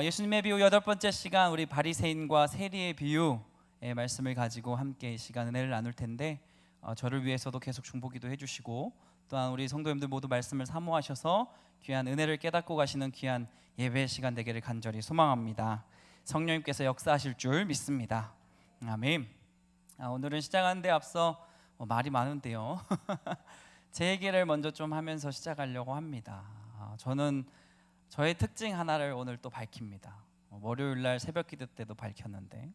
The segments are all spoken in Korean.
예수님의 비유 8번째 시간, 우리 바리새인과 세리의 비유의 말씀을 가지고 함께 이 시간 은혜를 나눌 텐데, 저를 위해서도 계속 중보기도 해주시고, 또한 우리 성도님들 모두 말씀을 사모하셔서 귀한 은혜를 깨닫고 가시는 귀한 예배 시간 되기를 간절히 소망합니다. 성령님께서 역사하실 줄 믿습니다. 아멘. 오늘은 시작하는데 앞서 말이 많은데요. 제 얘기를 먼저 좀 하면서 시작하려고 합니다. 저는 저의 특징 하나를 오늘 또 밝힙니다. 월요일날 새벽기도 때도 밝혔는데,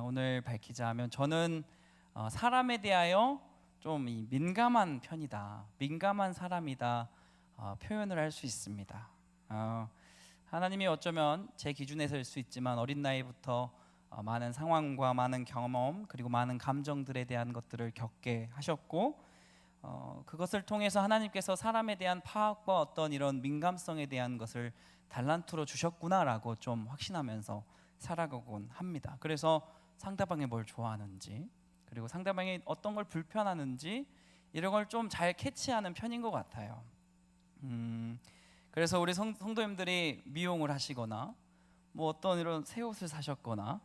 오늘 밝히자 하면 저는 사람에 대하여 좀 민감한 편이다, 민감한 사람이다, 표현을 할 수 있습니다. 하나님이 어쩌면 제 기준에서일 수 있지만 어린 나이부터 많은 상황과 많은 경험 그리고 많은 감정들에 대한 것들을 겪게 하셨고, 그것을 통해서 하나님께서 사람에 대한 파악과 어떤 이런 민감성에 대한 것을 달란트로 주셨구나라고 좀 확신하면서 살아가곤 합니다. 그래서 상대방이 뭘 좋아하는지, 그리고 상대방이 어떤 걸 불편하는지, 이런 걸 좀 잘 캐치하는 편인 것 같아요. 그래서 우리 성도님들이 미용을 하시거나 뭐 어떤 이런 새 옷을 사셨거나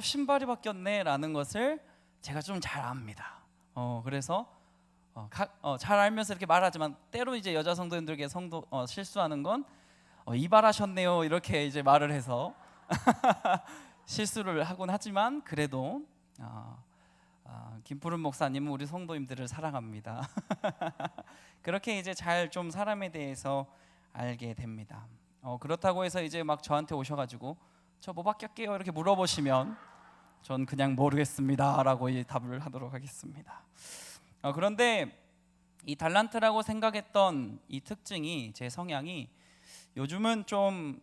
신발이 바뀌었네 라는 것을 제가 좀 잘 압니다. 그래서 잘 알면서 이렇게 말하지만, 때로 이제 여자 성도님들에게 실수하는 건 이발하셨네요 이렇게 이제 말을 해서 실수를 하곤 하지만, 그래도 김푸른 목사님은 우리 성도님들을 사랑합니다. 그렇게 이제 잘 좀 사람에 대해서 알게 됩니다. 그렇다고 해서 이제 막 저한테 오셔가지고 저 뭐 바뀌었게요 이렇게 물어보시면 전 그냥 모르겠습니다 라고 답을 하도록 하겠습니다. 그런데 이 달란트라고 생각했던 이 특징이, 제 성향이 요즘은 좀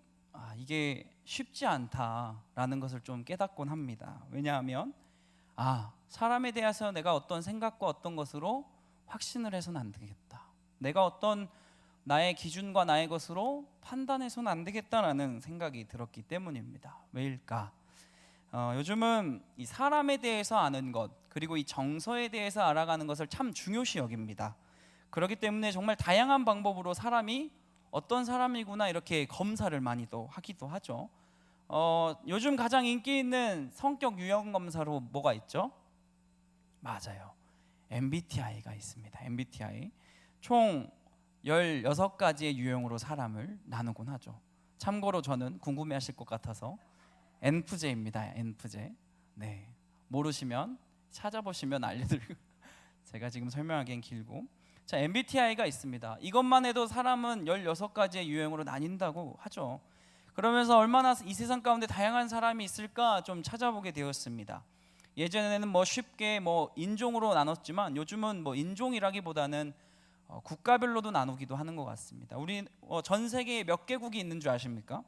이게 쉽지 않다라는 것을 좀 깨닫곤 합니다. 왜냐하면 사람에 대해서 내가 어떤 생각과 어떤 것으로 확신을 해서는 안 되겠다, 내가 어떤 나의 기준과 나의 것으로 판단해서는 안 되겠다라는 생각이 들었기 때문입니다. 왜일까? 요즘은 이 사람에 대해서 아는 것, 그리고 이 정서에 대해서 알아가는 것을 참 중요시 여깁니다. 그렇기 때문에 정말 다양한 방법으로 사람이 어떤 사람이구나 이렇게 검사를 많이 또 하기도 하죠. 요즘 가장 인기 있는 성격 유형 검사로 뭐가 있죠? 맞아요, MBTI가 있습니다. MBTI 총 16가지의 유형으로 사람을 나누곤 하죠. 참고로 저는 궁금해하실 것 같아서 NFJ입니다. NFJ. 네, 모르시면 찾아보시면 알려드리고 제가 지금 설명하기엔 길고. 자, MBTI가 있습니다. 이것만 해도 사람은 16가지의 유형으로 나뉜다고 하죠. 그러면서 얼마나 이 세상 가운데 다양한 사람이 있을까 좀 찾아보게 되었습니다. 예전에는 쉽게 인종으로 나눴지만, 요즘은 인종이라기보다는 국가별로도 나누기도 하는 것 같습니다. 우리 전 세계에 몇 개국이 있는 줄 아십니까?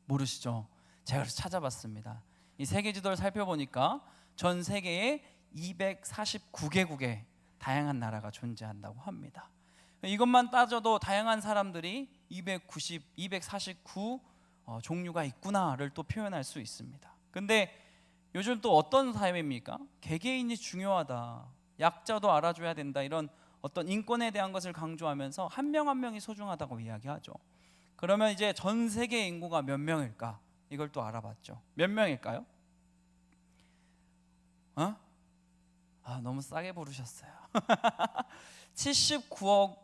모르시죠? 제가 찾아봤습니다. 이 세계 지도를 살펴보니까 전 세계에 249개국의 다양한 나라가 존재한다고 합니다. 이것만 따져도 다양한 사람들이 249 종류가 있구나를 또 표현할 수 있습니다. 근데 요즘 또 어떤 사회입니까? 개개인이 중요하다, 약자도 알아줘야 된다, 이런 어떤 인권에 대한 것을 강조하면서 한 명 한 명이 소중하다고 이야기하죠. 그러면 이제 전 세계 인구가 몇 명일까? 이걸 또 알아봤죠. 몇 명일까요? 너무 싸게 부르셨어요. 79억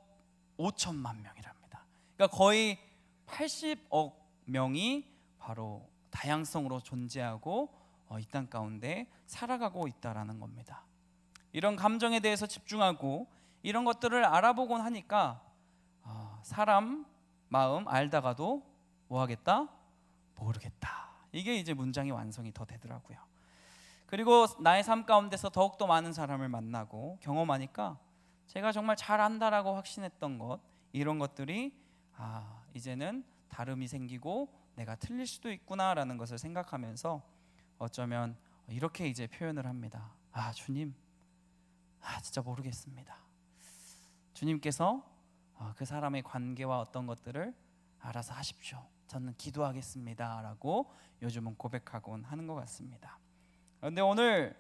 5천만 명이랍니다. 그러니까 거의 80억 명이 바로 다양성으로 존재하고 이 땅 가운데 살아가고 있다라는 겁니다. 이런 감정에 대해서 집중하고 이런 것들을 알아보곤 하니까 사람 마음 알다가도 뭐 하겠다? 모르겠다. 이게 이제 문장이 완성이 더 되더라고요. 그리고 나의 삶 가운데서 더욱더 많은 사람을 만나고 경험하니까 제가 정말 잘 안다라고 확신했던 것, 이런 것들이 이제는 다름이 생기고 내가 틀릴 수도 있구나라는 것을 생각하면서 어쩌면 이렇게 이제 표현을 합니다. 주님, 진짜 모르겠습니다. 주님께서 그 사람의 관계와 어떤 것들을 알아서 하십시오. 저는 기도하겠습니다 라고 요즘은 고백하곤 하는 것 같습니다. 그런데 오늘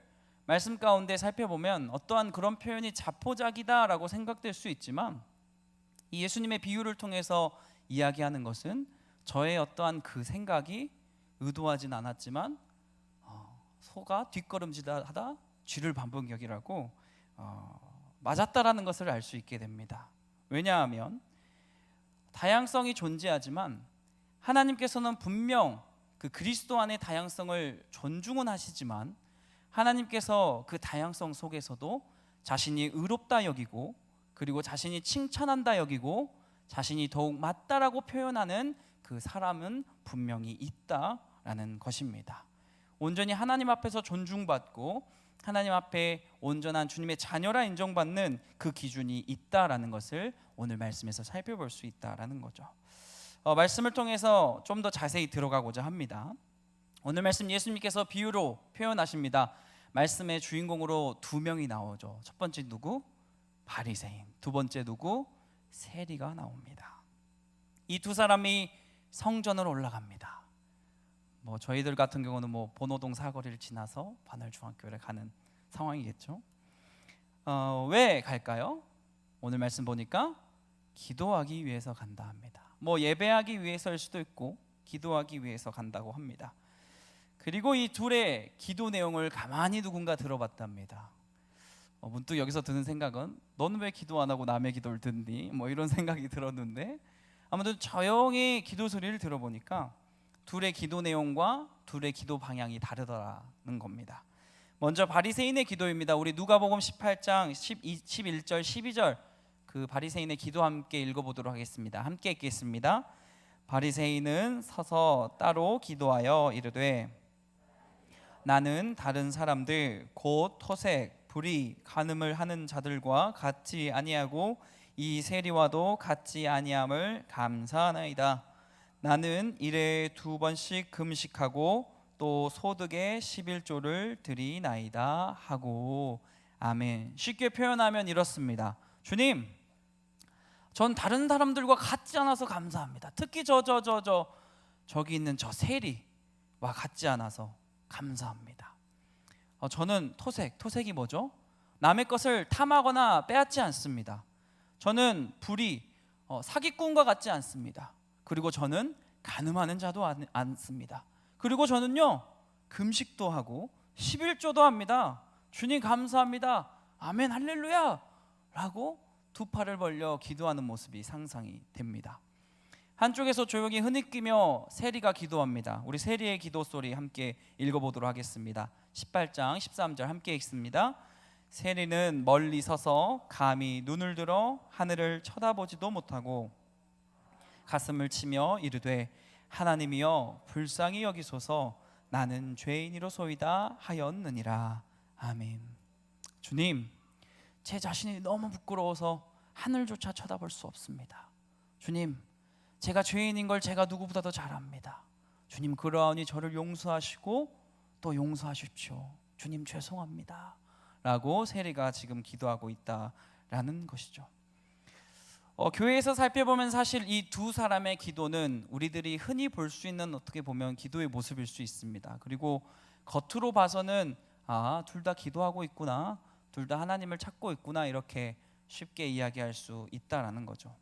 말씀 가운데 살펴보면 어떠한 그런 표현이 자포자기다 라고 생각될 수 있지만, 이 예수님의 비유를 통해서 이야기하는 것은 저의 어떠한 그 생각이 의도하진 않았지만 소가 뒷걸음질하다 쥐를 반복역이라고 맞았다라는 것을 알 수 있게 됩니다. 왜냐하면 다양성이 존재하지만 하나님께서는 분명 그 그리스도 안의 다양성을 존중은 하시지만 하나님께서 그 다양성 속에서도 자신이 의롭다 여기고 그리고 자신이 칭찬한다 여기고 자신이 더욱 맞다라고 표현하는 그 사람은 분명히 있다라는 것입니다. 온전히 하나님 앞에서 존중받고 하나님 앞에 온전한 주님의 자녀라 인정받는 그 기준이 있다라는 것을 오늘 말씀에서 살펴볼 수 있다라는 거죠. 말씀을 통해서 좀 더 자세히 들어가고자 합니다. 오늘 말씀 예수님께서 비유로 표현하십니다. 말씀의 주인공으로 두 명이 나오죠. 첫 번째 누구? 바리새인. 두 번째 누구? 세리가 나옵니다. 이 두 사람이 성전을 올라갑니다. 저희들 같은 경우는 번호동 사거리를 지나서 반월중학교를 가는 상황이겠죠. 왜 갈까요? 오늘 말씀 보니까 기도하기 위해서 간다 합니다. 예배하기 위해서일 수도 있고 기도하기 위해서 간다고 합니다. 그리고 이 둘의 기도 내용을 가만히 누군가 들어봤답니다. 문득 여기서 드는 생각은 너는 왜 기도 안 하고 남의 기도를 듣니? 이런 생각이 들었는데 아무튼 조용히 기도 소리를 들어보니까 둘의 기도 내용과 둘의 기도 방향이 다르더라는 겁니다. 먼저 바리새인의 기도입니다. 우리 누가복음 18장 11절 12절 그 바리새인의 기도 함께 읽어보도록 하겠습니다. 함께 읽겠습니다. 바리새인은 서서 따로 기도하여 이르되 나는 다른 사람들 곧 토색, 불의, 간음을 하는 자들과 같지 아니하고 이 세리와도 같지 아니함을 감사하나이다. 나는 일에 2번씩 금식하고 또 소득의 11조를 드리나이다 하고. 아멘. 쉽게 표현하면 이렇습니다. 주님, 전 다른 사람들과 같지 않아서 감사합니다. 특히 저기 있는 저 세리와 같지 않아서 감사합니다. 저는 토색이 뭐죠? 남의 것을 탐하거나 빼앗지 않습니다. 저는 불의, 사기꾼과 같지 않습니다. 그리고 저는 간음하는 자도 않습니다. 그리고 저는요 금식도 하고 11조도 합니다. 주님 감사합니다. 아멘 할렐루야 라고 두 팔을 벌려 기도하는 모습이 상상이 됩니다. 한쪽에서 조용히 흐느끼며 세리가 기도합니다. 우리 세리의 기도 소리 함께 읽어보도록 하겠습니다. 18장 13절 함께 읽습니다. 세리는 멀리 서서 감히 눈을 들어 하늘을 쳐다보지도 못하고 가슴을 치며 이르되 하나님이여 불쌍히 여기소서 나는 죄인이로소이다 하였느니라. 아멘. 주님, 제 자신이 너무 부끄러워서 하늘조차 쳐다볼 수 없습니다. 주님, 제가 죄인인 걸 제가 누구보다도 잘 압니다. 주님, 그러하니 저를 용서하시고 또 용서하십시오. 주님 죄송합니다 라고 세리가 지금 기도하고 있다라는 것이죠. 교회에서 살펴보면 사실 이 두 사람의 기도는 우리들이 흔히 볼 수 있는 어떻게 보면 기도의 모습일 수 있습니다. 그리고 겉으로 봐서는 둘 다 기도하고 있구나, 둘 다 하나님을 찾고 있구나 이렇게 쉽게 이야기할 수 있다라는 거죠.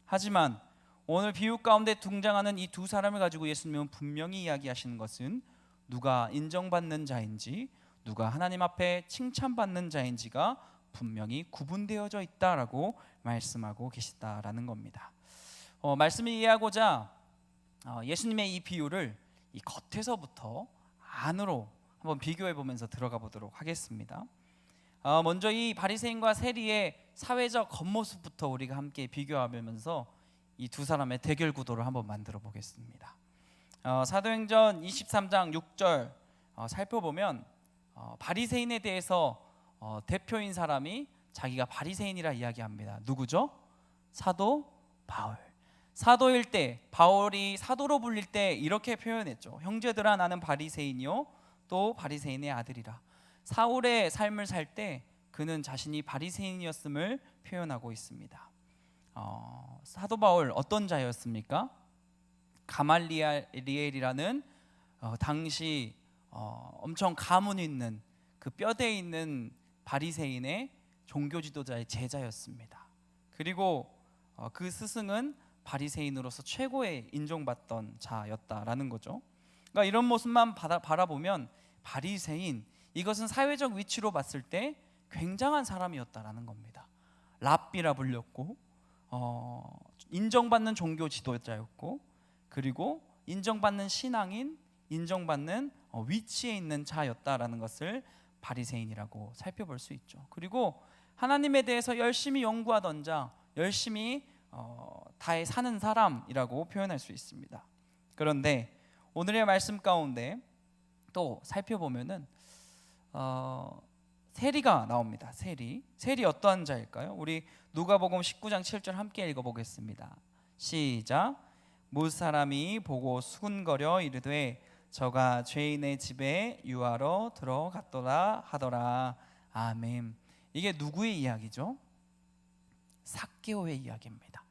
하지만 오늘 비유 가운데 등장하는 이 두 사람을 가지고 예수님은 분명히 이야기하시는 것은 누가 인정받는 자인지 누가 하나님 앞에 칭찬받는 자인지가 분명히 구분되어져 있다라고 말씀하고 계시다라는 겁니다. 말씀을 이해하고자 예수님의 이 비유를 이 겉에서부터 안으로 한번 비교해 보면서 들어가 보도록 하겠습니다. 먼저 이 바리새인과 세리의 사회적 겉모습부터 우리가 함께 비교하면서 이 두 사람의 대결 구도를 한번 만들어 보겠습니다. 사도행전 23장 6절 살펴보면 바리새인에 대해서 대표인 사람이 자기가 바리새인이라 이야기합니다. 누구죠? 사도 바울. 사도일 때 바울이 사도로 불릴 때 이렇게 표현했죠. 형제들아 나는 바리새인이요 또 바리새인의 아들이라. 사울의 삶을 살 때 그는 자신이 바리새인이었음을 표현하고 있습니다. 사도 바울 어떤 자였습니까? 가말리엘이라는 당시 엄청 가문 있는 그 뼈대 있는 바리새인의 종교 지도자의 제자였습니다. 그리고 그 스승은 바리새인으로서 최고의 인정받던 자였다라는 거죠. 그러니까 이런 모습만 바라보면 바리새인, 이것은 사회적 위치로 봤을 때 굉장한 사람이었다라는 겁니다. 랍비라 불렸고 인정받는 종교 지도자였고, 그리고 인정받는 신앙인, 인정받는 위치에 있는 자였다라는 것을 바리새인이라고 살펴볼 수 있죠. 그리고 하나님에 대해서 열심히 연구하던 자, 열심히 다해 사는 사람이라고 표현할 수 있습니다. 그런데 오늘의 말씀 가운데 또 살펴보면은 세리가 나옵니다. 세리 어떠한 자일까요? 우리 누가복음 19장 7절 함께 읽어보겠습니다. 시작. 무사람이 보고 수군거려 이르되 저가 죄인의 집에 유하러 들어갔더라 하더라. 아멘. 이게 누구의 이야기죠? 삭개오의 이야기입니다.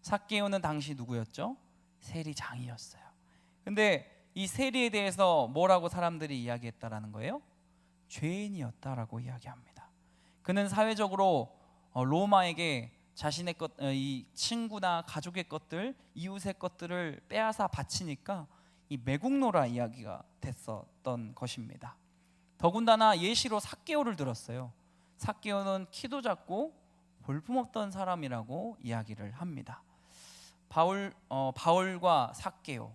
삭개오는 당시 누구였죠? 세리장이었어요. 근데 이 세리에 대해서 뭐라고 사람들이 이야기했다라는 거예요? 죄인이었다라고 이야기합니다. 그는 사회적으로 로마에게 자신의 이 친구나 가족의 것들, 이웃의 것들을 빼앗아 바치니까 이 매국노라 이야기가 됐었던 것입니다. 더군다나 예시로 삭개오를 들었어요. 삭개오는 키도 작고 볼품없던 사람이라고 이야기를 합니다. 바울과 삭개오,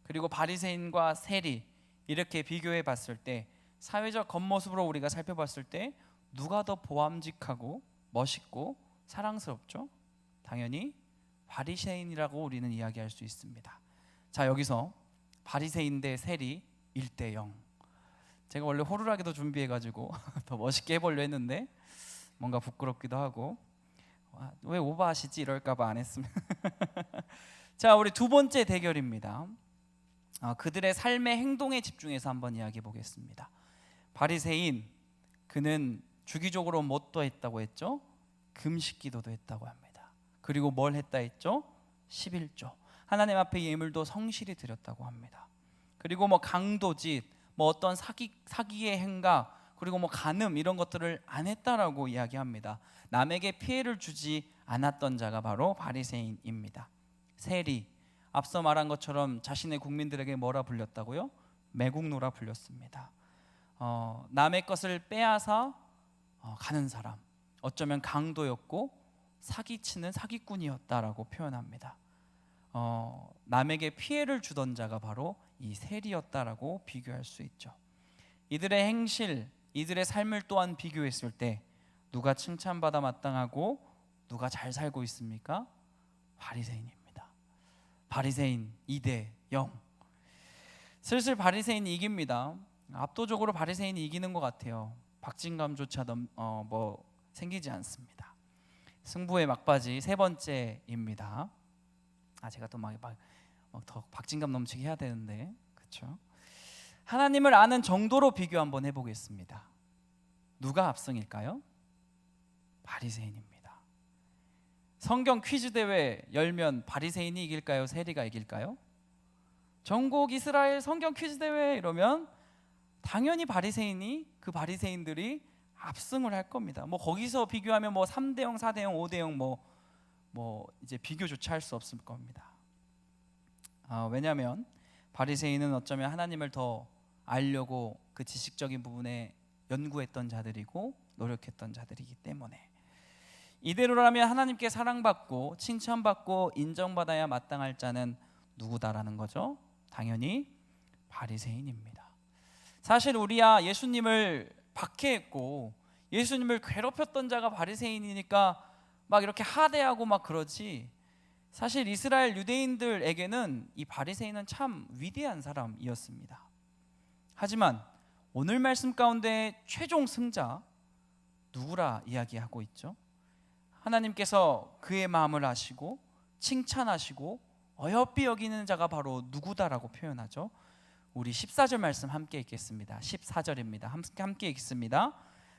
그리고 바리새인과 세리, 이렇게 비교해 봤을 때 사회적 겉모습으로 우리가 살펴봤을 때 누가 더 보암직하고 멋있고 사랑스럽죠? 당연히 바리새인이라고 우리는 이야기할 수 있습니다. 자, 여기서 바리새인 대 세리 1대0. 제가 원래 호루라기도 준비해가지고 더 멋있게 해보려 했는데 뭔가 부끄럽기도 하고, 왜 오버하시지 이럴까봐 안 했으면. 자, 우리 두 번째 대결입니다. 그들의 삶의 행동에 집중해서 한번 이야기해 보겠습니다. 바리새인, 그는 주기적으로 뭣도 했다고 했죠? 금식기도도 했다고 합니다. 그리고 뭘 했다 했죠? 11조, 하나님 앞에 예물도 성실히 드렸다고 합니다. 그리고 강도짓, 어떤 사기의 행각, 그리고 간음, 이런 것들을 안 했다라고 이야기합니다. 남에게 피해를 주지 않았던 자가 바로 바리새인입니다. 세리, 앞서 말한 것처럼 자신의 국민들에게 뭐라 불렸다고요? 매국노라 불렸습니다. 남의 것을 빼앗아 가는 사람, 어쩌면 강도였고 사기치는 사기꾼이었다라고 표현합니다. 남에게 피해를 주던 자가 바로 이 세리였다라고 비교할 수 있죠. 이들의 행실, 이들의 삶을 또한 비교했을 때 누가 칭찬받아 마땅하고 누가 잘 살고 있습니까? 바리새인입니다. 바리새인 2대0. 슬슬 바리새인이 이깁니다. 압도적으로 바리새인이 이기는 것 같아요. 박진감조차 생기지 않습니다. 승부의 막바지 세 번째입니다. 제가 또 더 박진감 넘치게 해야 되는데, 그렇죠? 하나님을 아는 정도로 비교 한번 해보겠습니다. 누가 압승일까요? 바리새인입니다. 성경 퀴즈 대회 열면 바리새인이 이길까요? 세리가 이길까요? 전국 이스라엘 성경 퀴즈 대회 이러면 당연히 그 바리새인들이 압승을 할 겁니다. 거기서 비교하면 3대0, 4대0, 5대0 이제 비교조차 할 수 없을 겁니다. 왜냐하면 바리새인은 어쩌면 하나님을 더 알려고 그 지식적인 부분에 연구했던 자들이고 노력했던 자들이기 때문에, 이대로라면 하나님께 사랑받고 칭찬받고 인정받아야 마땅할 자는 누구다라는 거죠? 당연히 바리새인입니다. 사실 우리야 예수님을 박해했고 예수님을 괴롭혔던 자가 바리새인이니까 이렇게 하대하고 그러지, 사실 이스라엘 유대인들에게는 이 바리새인은 참 위대한 사람이었습니다. 하지만 오늘 말씀 가운데 최종 승자 누구라 이야기하고 있죠? 하나님께서 그의 마음을 아시고 칭찬하시고 어여삐 여기는 자가 바로 누구다라고 표현하죠. 우리 14절 말씀 함께 읽겠습니다. 14절입니다. 함께 읽습니다.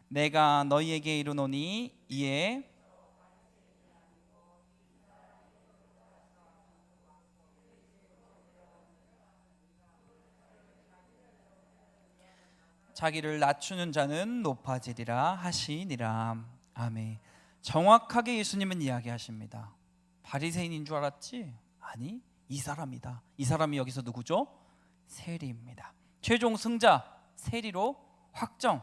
내가 너희에게 이르노니 이에 자기를 낮추는 자는 높아지리라 하시니라. 아멘. 정확하게 예수님은 이야기하십니다. 바리새인인 줄 알았지? 아니, 이 사람이다. 이 사람이 여기서 누구죠? 세리입니다. 최종 승자 세리로 확정.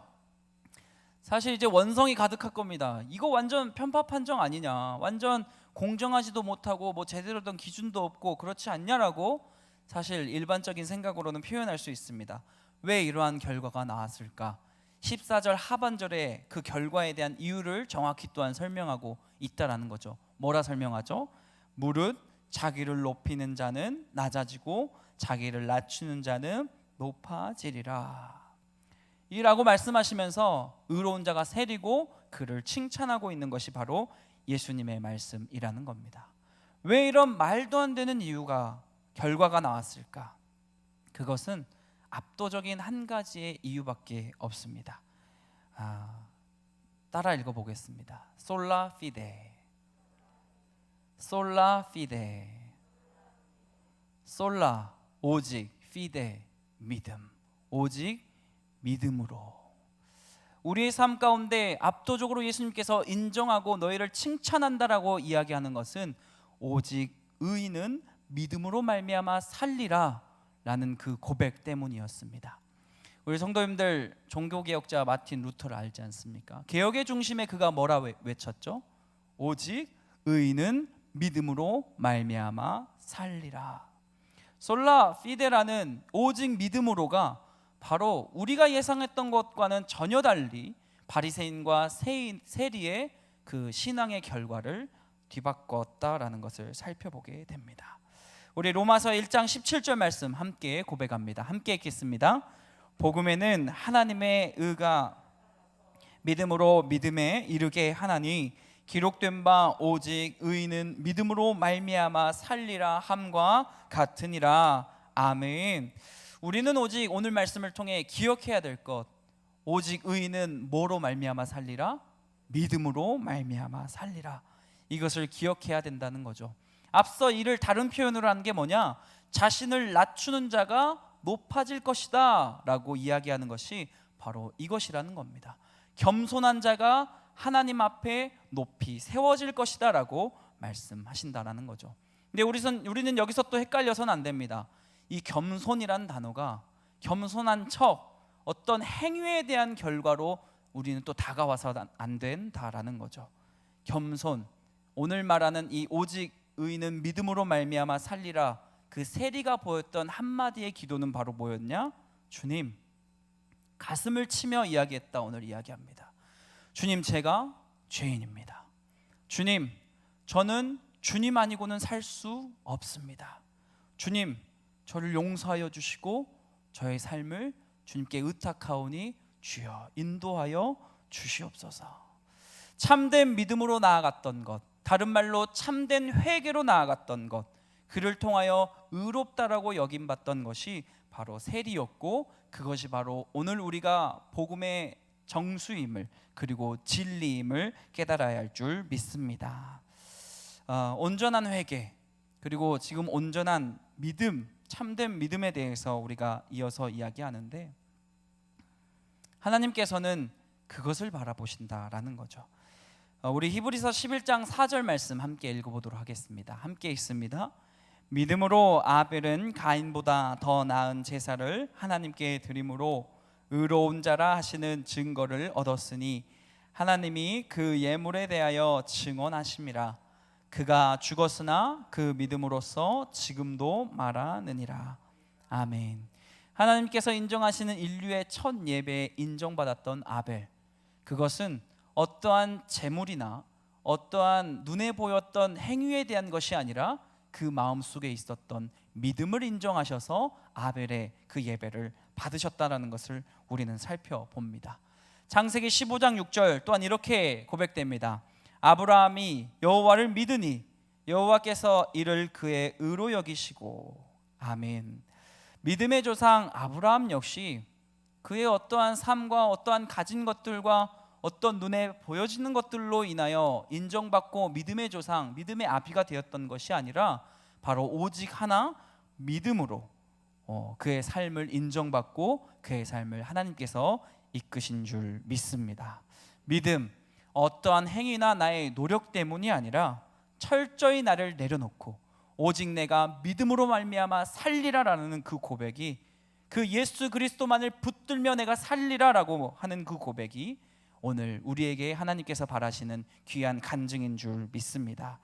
사실 이제 원성이 가득할 겁니다. 이거 완전 편파 판정 아니냐, 완전 공정하지도 못하고 뭐 제대로 된 기준도 없고 그렇지 않냐라고 사실 일반적인 생각으로는 표현할 수 있습니다. 왜 이러한 결과가 나왔을까? 14절 하반절에 그 결과에 대한 이유를 정확히 또한 설명하고 있다라는 거죠. 뭐라 설명하죠? 무릇 자기를 높이는 자는 낮아지고 자기를 낮추는 자는 높아지리라 이라고 말씀하시면서 의로운 자가 세리고 그를 칭찬하고 있는 것이 바로 예수님의 말씀이라는 겁니다. 왜 이런 말도 안 되는 이유가 결과가 나왔을까? 그것은 압도적인 한 가지의 이유밖에 없습니다. 따라 읽어보겠습니다. 솔라 피데, 솔라 피데. 솔라 오직, 피데 믿음, 오직 믿음으로. 우리의 삶 가운데 압도적으로 예수님께서 인정하고 너희를 칭찬한다라고 이야기하는 것은 오직 의인은 믿음으로 말미암아 살리라 라는 그 고백 때문이었습니다. 우리 성도님들, 종교개혁자 마틴 루터를 알지 않습니까? 개혁의 중심에 그가 뭐라 외쳤죠? 오직 의인은 믿음으로 말미암아 살리라. 솔라 피데라는 오직 믿음으로가 바로 우리가 예상했던 것과는 전혀 달리 바리새인과 세리의 그 신앙의 결과를 뒤바꿨다라는 것을 살펴보게 됩니다. 우리 로마서 1장 17절 말씀 함께 고백합니다. 함께 읽겠습니다. 복음에는 하나님의 의가 믿음으로 믿음에 이르게 하나니 기록된 바 오직 의인은 믿음으로 말미암아 살리라 함과 같으니라. 아멘. 우리는 오직 오늘 말씀을 통해 기억해야 될 것, 오직 의인은 뭐로 말미암아 살리라? 믿음으로 말미암아 살리라. 이것을 기억해야 된다는 거죠. 앞서 이를 다른 표현으로 한 게 뭐냐? 자신을 낮추는 자가 높아질 것이다 라고 이야기하는 것이 바로 이것이라는 겁니다. 겸손한 자가 하나님 앞에 높이 세워질 것이다 라고 말씀하신다라는 거죠. 근데 우리는 여기서 또 헷갈려서는 안 됩니다. 이 겸손이라는 단어가 겸손한 척 어떤 행위에 대한 결과로 우리는 또 다가와서 안 된다라는 거죠. 겸손, 오늘 말하는 이 오직 의인은 믿음으로 말미암아 살리라, 그 세리가 보였던 한마디의 기도는 바로 뭐였냐? 주님, 가슴을 치며 이야기했다. 오늘 이야기합니다. 주님, 제가 죄인입니다. 주님, 저는 주님 아니고는 살 수 없습니다. 주님, 저를 용서하여 주시고 저의 삶을 주님께 의탁하오니 주여 인도하여 주시옵소서. 참된 믿음으로 나아갔던 것, 다른 말로 참된 회개로 나아갔던 것, 그를 통하여 의롭다라고 여김받던 것이 바로 세리였고, 그것이 바로 오늘 우리가 복음의 정수임을, 그리고 진리임을 깨달아야 할 줄 믿습니다. 온전한 회개, 그리고 지금 온전한 믿음, 참된 믿음에 대해서 우리가 이어서 이야기하는데, 하나님께서는 그것을 바라보신다라는 거죠. 우리 히브리서 11장 4절 말씀 함께 읽어보도록 하겠습니다. 함께 읽습니다. 믿음으로 아벨은 가인보다 더 나은 제사를 하나님께 드림으로 의로운 자라 하시는 증거를 얻었으니 하나님이 그 예물에 대하여 증언하심이라. 그가 죽었으나 그 믿음으로써 지금도 말하느니라. 아멘. 하나님께서 인정하시는 인류의 첫 예배에 인정받았던 아벨, 그것은 어떠한 제물이나 어떠한 눈에 보였던 행위에 대한 것이 아니라 그 마음속에 있었던 믿음을 인정하셔서 아벨의 그 예배를 받으셨다라는 것을 우리는 살펴봅니다. 창세기 15장 6절 또한 이렇게 고백됩니다. 아브라함이 여호와를 믿으니 여호와께서 이를 그의 의로 여기시고. 아멘. 믿음의 조상 아브라함 역시 그의 어떠한 삶과 어떠한 가진 것들과 어떤 눈에 보여지는 것들로 인하여 인정받고 믿음의 조상, 믿음의 아비가 되었던 것이 아니라 바로 오직 하나 믿음으로 그의 삶을 인정받고 그의 삶을 하나님께서 이끄신 줄 믿습니다. 믿음, 어떠한 행위나 나의 노력 때문이 아니라 철저히 나를 내려놓고 오직 내가 믿음으로 말미암아 살리라라는 그 고백이, 그 예수 그리스도만을 붙들며 내가 살리라라고 하는 그 고백이 오늘 우리에게 하나님께서 바라시는 귀한 간증인 줄 믿습니다.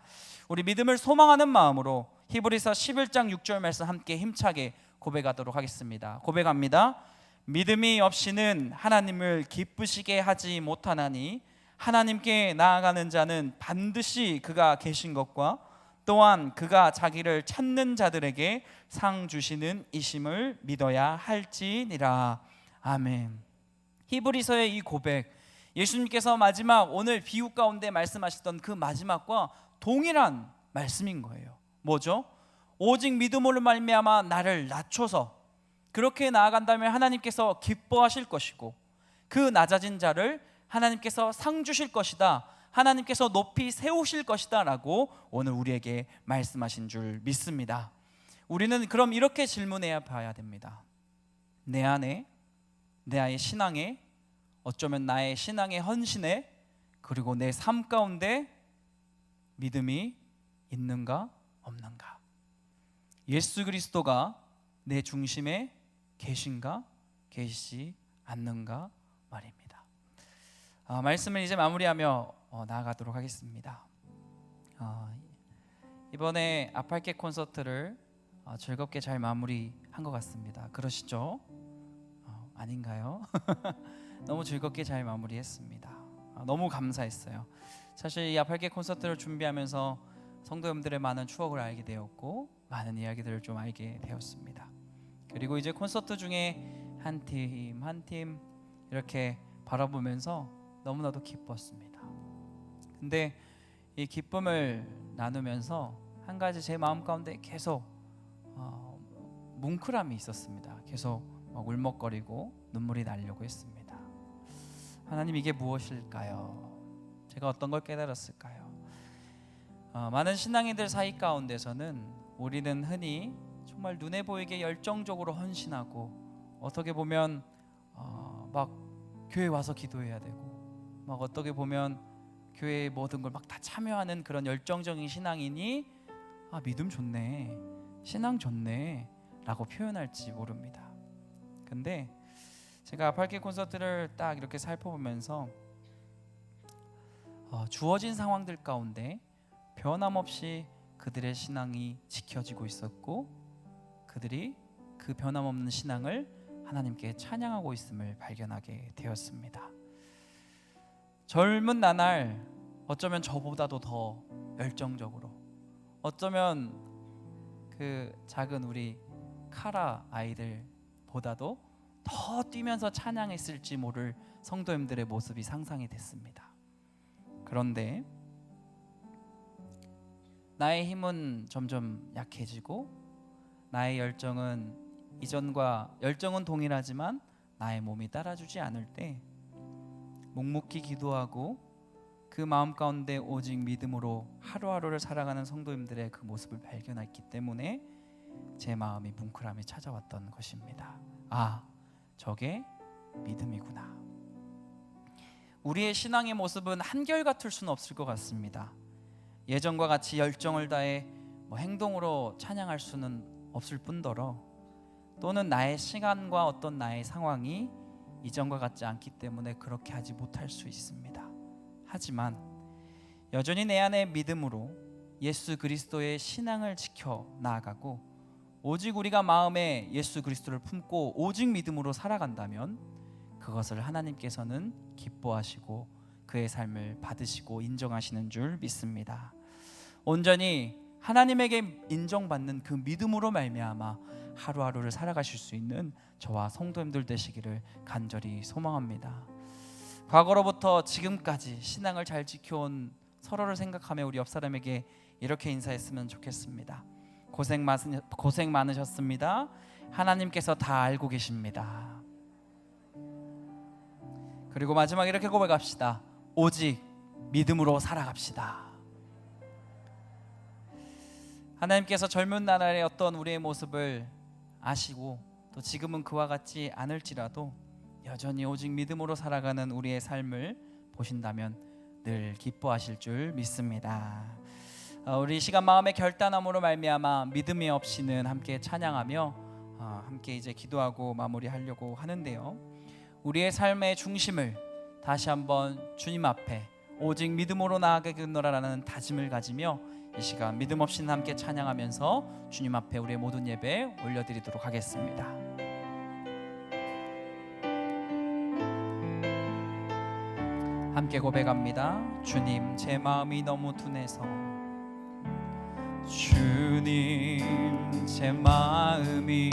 우리 믿음을 소망하는 마음으로 히브리서 11장 6절 말씀 함께 힘차게 고백하도록 하겠습니다. 고백합니다. 믿음이 없이는 하나님을 기쁘시게 하지 못하나니 하나님께 나아가는 자는 반드시 그가 계신 것과 또한 그가 자기를 찾는 자들에게 상 주시는 이심을 믿어야 할지니라. 아멘. 히브리서의 이 고백, 예수님께서 마지막 오늘 비유 가운데 말씀하셨던 그 마지막과 동일한 말씀인 거예요. 뭐죠? 오직 믿음으로 말미암아 나를 낮춰서 그렇게 나아간다면 하나님께서 기뻐하실 것이고, 그 낮아진 자를 하나님께서 상 주실 것이다, 하나님께서 높이 세우실 것이다 라고 오늘 우리에게 말씀하신 줄 믿습니다. 우리는 그럼 이렇게 질문해야 봐야 됩니다. 내 안에, 나의 신앙에, 어쩌면 나의 신앙의 헌신에, 그리고 내 삶 가운데 믿음이 있는가 없는가? 예수 그리스도가 내 중심에 계신가 계시지 않는가 말입니다. 말씀을 이제 마무리하며 나아가도록 하겠습니다. 이번에 아팔케 콘서트를 즐겁게 잘 마무리한 것 같습니다. 그러시죠? 아닌가요? 너무 즐겁게 잘 마무리했습니다. 너무 감사했어요. 사실 이 아팔케 콘서트를 준비하면서 성도님들의 많은 추억을 알게 되었고, 많은 이야기들을 좀 알게 되었습니다. 그리고 이제 콘서트 중에 한 팀 한 팀 이렇게 바라보면서 너무나도 기뻤습니다. 근데 이 기쁨을 나누면서 한 가지 제 마음 가운데 계속 뭉클함이 있었습니다. 계속 울먹거리고 눈물이 나려고 했습니다. 하나님, 이게 무엇일까요? 제가 어떤 걸 깨달았을까요? 많은 신앙인들 사이 가운데서는 우리는 흔히 정말 눈에 보이게 열정적으로 헌신하고, 어떻게 보면 막 교회 와서 기도해야 되고, 막 어떻게 보면 교회의 모든 걸 막 다 참여하는 그런 열정적인 신앙인이 믿음 좋네, 신앙 좋네 라고 표현할지 모릅니다. 근데 제가 아팔케 콘서트를 딱 이렇게 살펴보면서 주어진 상황들 가운데 변함없이 그들의 신앙이 지켜지고 있었고, 그들이 그 변함없는 신앙을 하나님께 찬양하고 있음을 발견하게 되었습니다. 젊은 나날 어쩌면 저보다도 더 열정적으로, 어쩌면 그 작은 우리 카라 아이들보다도 더 뛰면서 찬양했을지 모를 성도님들의 모습이 상상이 됐습니다. 그런데 나의 힘은 점점 약해지고, 나의 열정은 동일하지만 나의 몸이 따라주지 않을 때 묵묵히 기도하고 그 마음 가운데 오직 믿음으로 하루하루를 살아가는 성도님들의 그 모습을 발견했기 때문에 제 마음이 뭉클함이 찾아왔던 것입니다. 저게 믿음이구나. 우리의 신앙의 모습은 한결같을 수는 없을 것 같습니다. 예전과 같이 열정을 다해 행동으로 찬양할 수는 없을 뿐더러, 또는 나의 시간과 어떤 나의 상황이 이전과 같지 않기 때문에 그렇게 하지 못할 수 있습니다. 하지만 여전히 내 안에 믿음으로 예수 그리스도의 신앙을 지켜 나아가고, 오직 우리가 마음에 예수 그리스도를 품고 오직 믿음으로 살아간다면 그것을 하나님께서는 기뻐하시고 그의 삶을 받으시고 인정하시는 줄 믿습니다. 온전히 하나님에게 인정받는 그 믿음으로 말미암아 하루하루를 살아가실 수 있는 저와 성도님들 되시기를 간절히 소망합니다. 과거로부터 지금까지 신앙을 잘 지켜온 서로를 생각하며 우리 옆 사람에게 이렇게 인사했으면 좋겠습니다. 고생 많으셨습니다. 하나님께서 다 알고 계십니다. 그리고 마지막에 이렇게 고백합시다. 오직 믿음으로 살아갑시다. 하나님께서 젊은 나날의 어떤 우리의 모습을 아시고, 또 지금은 그와 같지 않을지라도 여전히 오직 믿음으로 살아가는 우리의 삶을 보신다면 늘 기뻐하실 줄 믿습니다. 우리 시간 마음의 결단함으로 말미암아 믿음이 없이는 함께 찬양하며 함께 이제 기도하고 마무리하려고 하는데요. 우리의 삶의 중심을 다시 한번 주님 앞에 오직 믿음으로 나아가겠노라라는 다짐을 가지며 이 시간 믿음 없이는 함께 찬양하면서 주님 앞에 우리의 모든 예배 올려드리도록 하겠습니다. 함께 고백합니다. 주님, 제 마음이 너무 둔해서, 주님, 제 마음이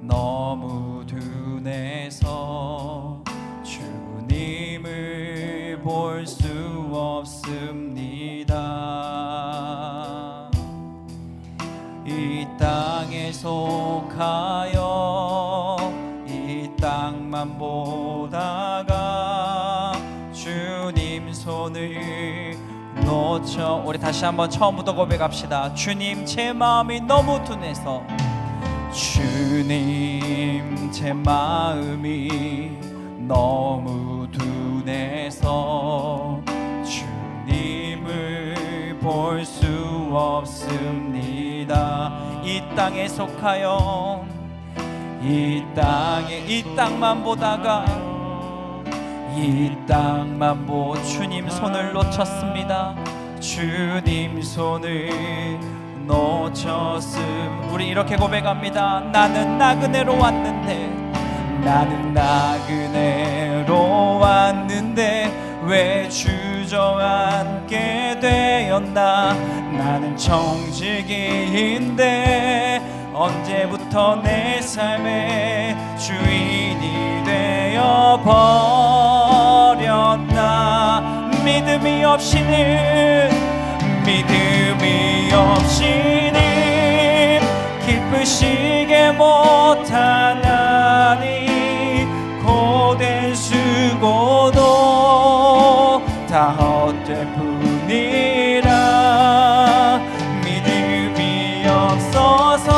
너무 둔해서 주님을 볼 수 없습니다. 이 땅에 속하여 이 땅만 보다가 주님 손을 놓쳐. 우리 다시 한번 처음부터 고백합시다. 주님, 제 마음이 너무 둔해서, 주님, 제 마음이 너무 둔해서 주님을 볼 수 없습니다. 이 땅에 속하여 이 땅만 보다가 이 땅만 주님 손을 놓쳤습니다. 주님 손을 놓쳤음. 우리 이렇게 고백합니다. 나는 나그네로 왔는데 왜 주저앉게 되었나. 나는 청지기인데 언제부터 내 삶의 주인이 되어버렸나. 믿음이 없이는 기쁘시게 못하나니 고된 수고도 다 헛될 뿐이라. 믿음이 없어서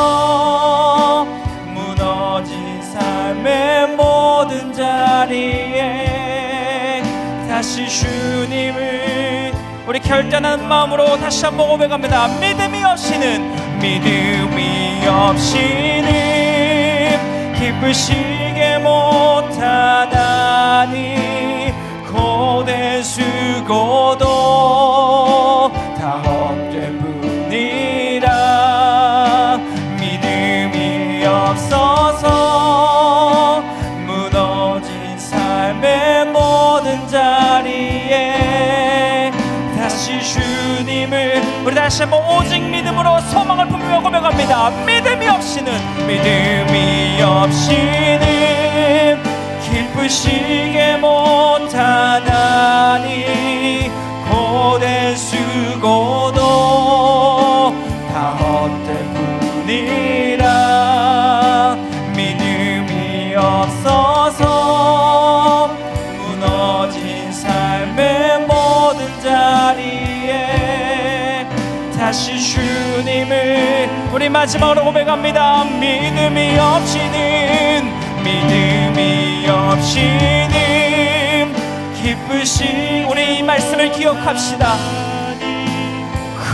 무너진 삶의 모든 자리에 다시 주님을 우리 결단한 마음으로 다시 한번 고백합니다. 믿음이 없이는 기쁘시게 못하다니 고된 수고도 다 헛될 뿐이라. 믿음이 없어서 무너진 삶의 모든 자리에 다시 주님을 우리 다시 한번 오직 믿음으로 소망을 품으며 고백합니다. 믿음이 없이는 기쁘시게 못하다니 고된 수고도 다 헛될 뿐이라. 믿음이 없어서 무너진 삶의 모든 자리에 다시 주님을 우리 마지막으로 고백합니다. 믿음이 없이는 우리 이 말씀을 기억합시다.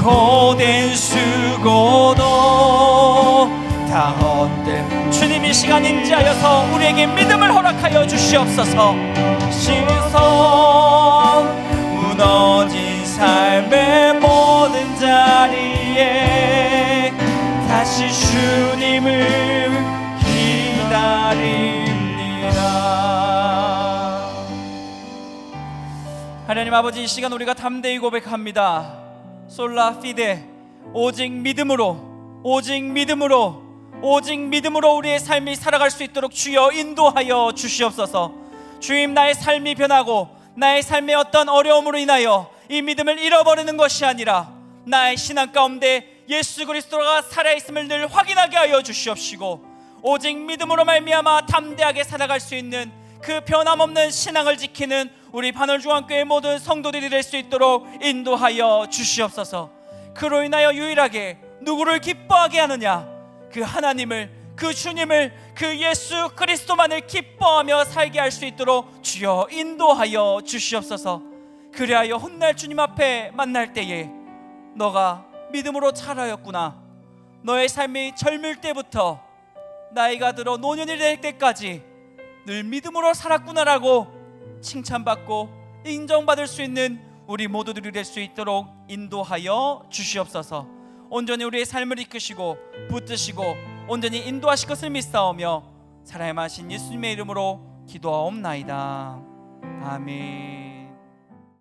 고된 수고도 다 헛될. 주님, 이 시간 인자하여서 우리에게 믿음을 허락하여 주시옵소서. 무너진 삶의 모든 자리에 다시 주님을 기다립니다. 하나님 아버지, 이 시간 우리가 담대히 고백합니다. 솔라 피데, 오직 믿음으로 우리의 삶이 살아갈 수 있도록 주여 인도하여 주시옵소서. 주님, 나의 삶이 변하고 나의 삶의 어떤 어려움으로 인하여 이 믿음을 잃어버리는 것이 아니라 나의 신앙 가운데 예수 그리스도가 살아있음을 늘 확인하게 하여 주시옵시고, 오직 믿음으로 말미암아 담대하게 살아갈 수 있는 그 변함없는 신앙을 지키는 우리 반월중앙교회 모든 성도들이 될 수 있도록 인도하여 주시옵소서. 그로 인하여 유일하게 누구를 기뻐하게 하느냐, 그 하나님을, 그 주님을, 그 예수 그리스도만을 기뻐하며 살게 할 수 있도록 주여 인도하여 주시옵소서. 그리하여 훗날 주님 앞에 만날 때에 너가 믿음으로 자라였구나. 너의 삶이 젊을 때부터 나이가 들어 노년이 될 때까지 늘 믿음으로 살았구나라고 칭찬받고 인정받을 수 있는 우리 모두들이 될 수 있도록 인도하여 주시옵소서. 온전히 우리의 삶을 이끄시고 붙드시고 온전히 인도하실 것을 믿사오며 살아야만 하신 예수님의 이름으로 기도하옵나이다. 아멘.